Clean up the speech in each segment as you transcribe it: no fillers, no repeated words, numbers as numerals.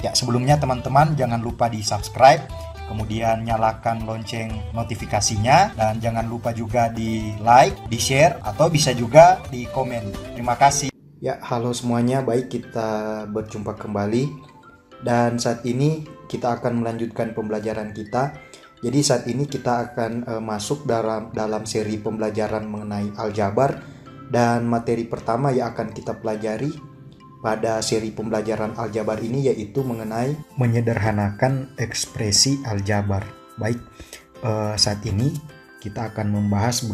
Ya, sebelumnya teman-teman jangan lupa di subscribe, kemudian nyalakan lonceng notifikasinya, dan jangan lupa juga di like, di share, atau bisa juga di komen. Terima kasih. Ya, halo semuanya, baik, kita berjumpa kembali. Dan saat ini kita akan melanjutkan pembelajaran kita. Jadi saat ini kita akan masuk dalam seri pembelajaran mengenai aljabar. Dan materi pertama yang akan kita pelajari pada seri pembelajaran aljabar ini yaitu mengenai menyederhanakan ekspresi aljabar. Baik, saat ini kita akan membahas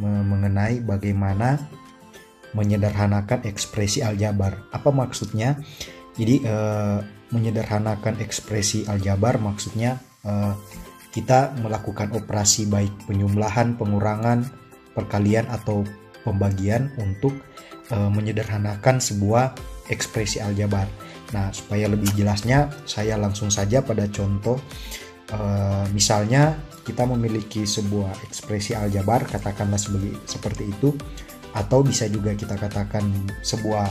mengenai bagaimana menyederhanakan ekspresi aljabar. Apa maksudnya? Jadi menyederhanakan ekspresi aljabar maksudnya kita melakukan operasi baik penjumlahan, pengurangan, perkalian atau pembagian untuk menyederhanakan sebuah ekspresi aljabar. Nah, supaya lebih jelasnya saya langsung saja pada contoh. Misalnya kita memiliki sebuah ekspresi aljabar, katakanlah seperti itu, atau bisa juga kita katakan sebuah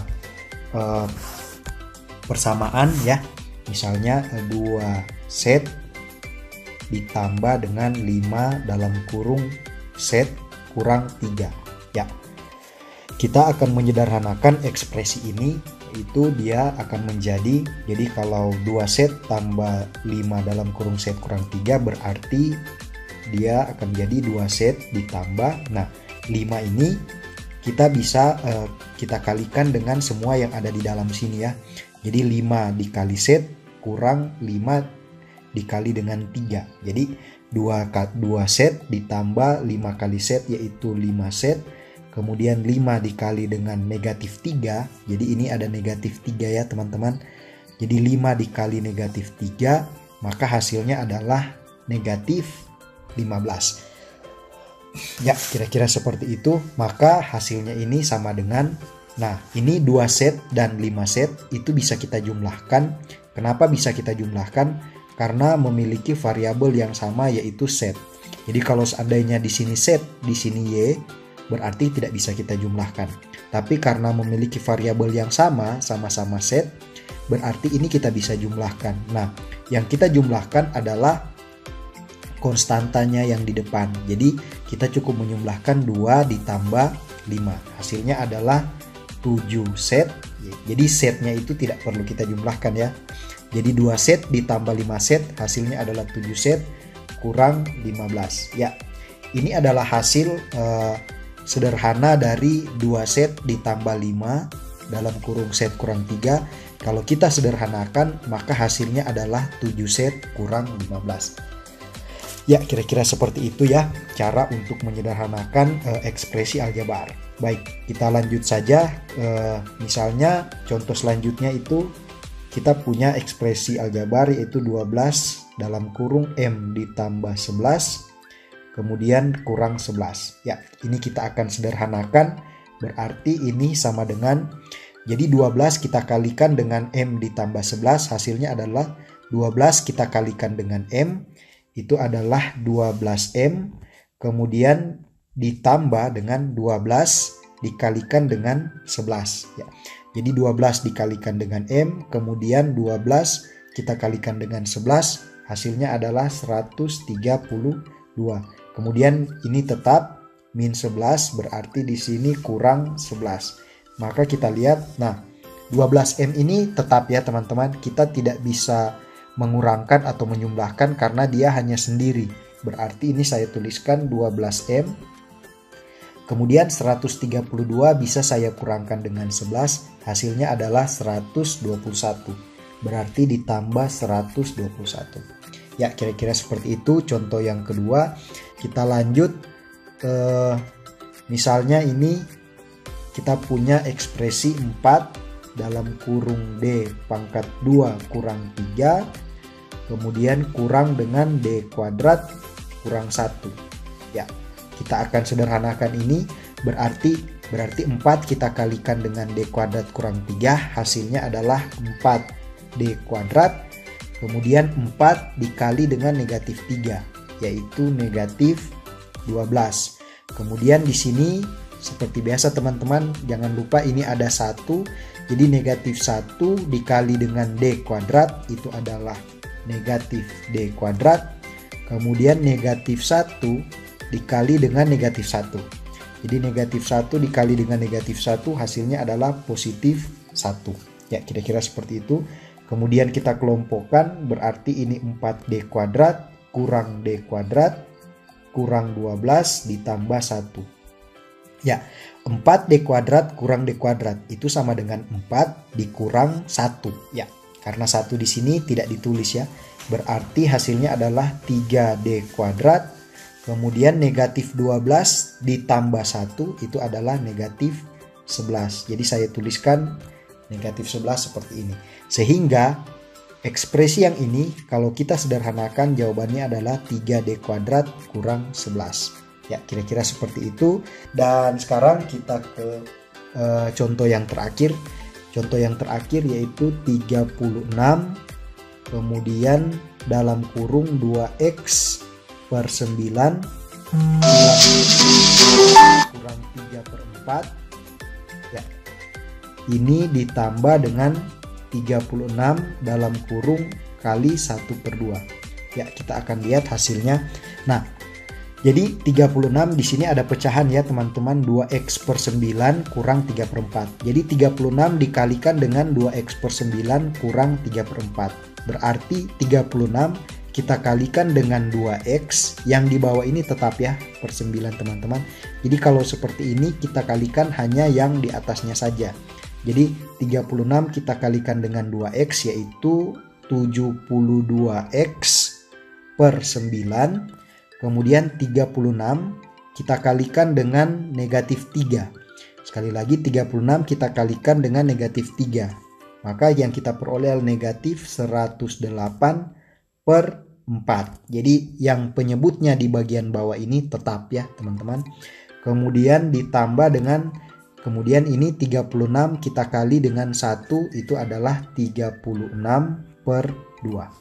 persamaan ya. Misalnya 2 set ditambah dengan 5 dalam kurung set kurang 3 ya. Kita akan menyederhanakan ekspresi ini, itu dia akan menjadi, jadi kalau 2 set tambah 5 dalam kurung set kurang 3 berarti dia akan jadi 2 set ditambah, nah 5 ini kita bisa kita kalikan dengan semua yang ada di dalam sini ya. Jadi 5 dikali set kurang 5 dikali dengan 3, jadi 2 set ditambah 5 kali set yaitu 5 set. Kemudian 5 dikali dengan negatif 3, jadi ini ada negatif 3 ya teman-teman. Jadi 5 dikali negatif 3, maka hasilnya adalah negatif 15. Ya, kira-kira seperti itu. Maka hasilnya ini sama dengan, nah ini 2 set dan 5 set itu bisa kita jumlahkan. Kenapa bisa kita jumlahkan? Karena memiliki variabel yang sama yaitu set. Jadi kalau seandainya di sini set, di sini y, berarti tidak bisa kita jumlahkan. Tapi karena memiliki variabel yang sama-sama set, berarti ini kita bisa jumlahkan. Nah, yang kita jumlahkan adalah konstantanya yang di depan. Jadi kita cukup menjumlahkan 2 ditambah 5. Hasilnya adalah 7 set. Jadi setnya itu tidak perlu kita jumlahkan ya. Jadi 2 set ditambah 5 set, hasilnya adalah 7 set kurang 15. Ya, ini adalah hasil sederhana dari 2 set ditambah 5 dalam kurung set kurang 3. Kalau kita sederhanakan maka hasilnya adalah 7 set kurang 15. Ya, kira-kira seperti itu ya cara untuk menyederhanakan ekspresi aljabar. Baik, kita lanjut saja. Misalnya contoh selanjutnya itu kita punya ekspresi aljabar yaitu 12 dalam kurung M ditambah 11 kemudian kurang 11. Ya, ini kita akan sederhanakan, berarti ini sama dengan, jadi 12 kita kalikan dengan M ditambah 11, hasilnya adalah 12 kita kalikan dengan M, itu adalah 12M, kemudian ditambah dengan 12 dikalikan dengan 11. Ya, jadi 12 dikalikan dengan M, kemudian 12 kita kalikan dengan 11, hasilnya adalah 132. Kemudian ini tetap min 11, berarti di sini kurang 11. Maka kita lihat, nah 12M ini tetap ya teman-teman, kita tidak bisa mengurangkan atau menjumlahkan karena dia hanya sendiri. Berarti ini saya tuliskan 12M. Kemudian 132 bisa saya kurangkan dengan 11, hasilnya adalah 121. Berarti ditambah 121. Ya, kira-kira seperti itu contoh yang kedua. Kita lanjut, misalnya ini kita punya ekspresi 4 dalam kurung D pangkat 2 kurang 3, kemudian kurang dengan D kuadrat kurang 1. Ya, kita akan sederhanakan ini, berarti 4 kita kalikan dengan D kuadrat kurang 3, hasilnya adalah 4D kuadrat, kemudian 4 dikali dengan negatif 3, yaitu negatif 12. Kemudian di sini seperti biasa teman-teman, jangan lupa ini ada 1, Jadi negatif 1 dikali dengan D kuadrat itu adalah negatif D kuadrat. Kemudian negatif 1 dikali dengan negatif 1. Jadi negatif 1 dikali dengan negatif 1 hasilnya adalah positif 1. Ya, kira-kira seperti itu. Kemudian kita kelompokkan, berarti ini 4D kuadrat kurang D kuadrat kurang 12 ditambah 1. Ya, 4D kuadrat kurang D kuadrat itu sama dengan 4 dikurang 1. Ya, karena 1 di sini tidak ditulis ya. Berarti hasilnya adalah 3D kuadrat. Kemudian negatif 12 ditambah 1 itu adalah negatif 11. Jadi saya tuliskan negatif 11 seperti ini. Sehingga ekspresi yang ini kalau kita sederhanakan jawabannya adalah 3D kuadrat kurang 11. Ya, kira-kira seperti itu. Dan sekarang kita ke contoh yang terakhir. Contoh yang terakhir yaitu 36 kemudian dalam kurung 2x per 9 kurang 3/4. Ya, ini ditambah dengan 36 dalam kurung kali 1/2. Ya, kita akan lihat hasilnya. Nah, jadi 36 di sini ada pecahan ya teman-teman, 2x per 9 kurang 3/4. Jadi 36 dikalikan dengan 2x per 9 kurang 3/4. Berarti 36 kita kalikan dengan 2x, yang di bawah ini tetap ya per 9 teman-teman. Jadi kalau seperti ini kita kalikan hanya yang di atasnya saja. Jadi 36 kita kalikan dengan 2x yaitu 72x per 9. Kemudian 36 kita kalikan dengan negatif 3. Sekali lagi 36 kita kalikan dengan negatif 3. Maka yang kita peroleh adalah negatif 108 per 4. Jadi yang penyebutnya di bagian bawah ini tetap ya teman-teman. Kemudian ditambah dengan, kemudian ini 36 kita kali dengan 1 itu adalah 36 per 2.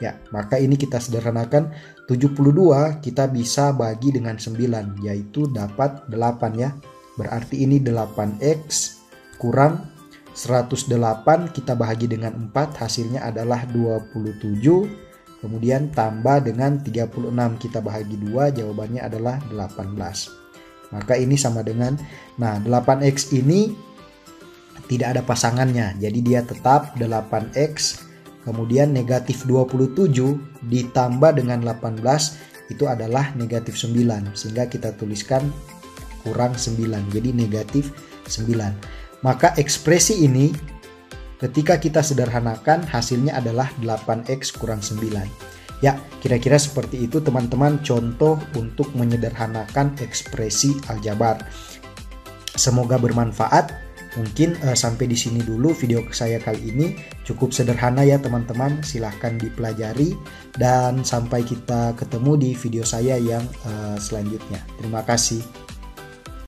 Ya, maka ini kita sederhanakan, 72 kita bisa bagi dengan 9 yaitu dapat 8 ya. Berarti ini 8x kurang 108 kita bahagi dengan 4 hasilnya adalah 27. Kemudian tambah dengan 36 kita bahagi 2 jawabannya adalah 18. Maka ini sama dengan, nah 8x ini tidak ada pasangannya. Jadi dia tetap 8x. Kemudian negatif 27 ditambah dengan 18 itu adalah negatif 9. Sehingga kita tuliskan kurang 9. Jadi negatif 9. Maka ekspresi ini ketika kita sederhanakan hasilnya adalah 8x kurang 9. Ya, kira-kira seperti itu teman-teman contoh untuk menyederhanakan ekspresi aljabar. Semoga bermanfaat. Mungkin sampai di sini dulu video saya kali ini. Cukup sederhana ya teman-teman. Silahkan dipelajari dan sampai kita ketemu di video saya yang selanjutnya. Terima kasih.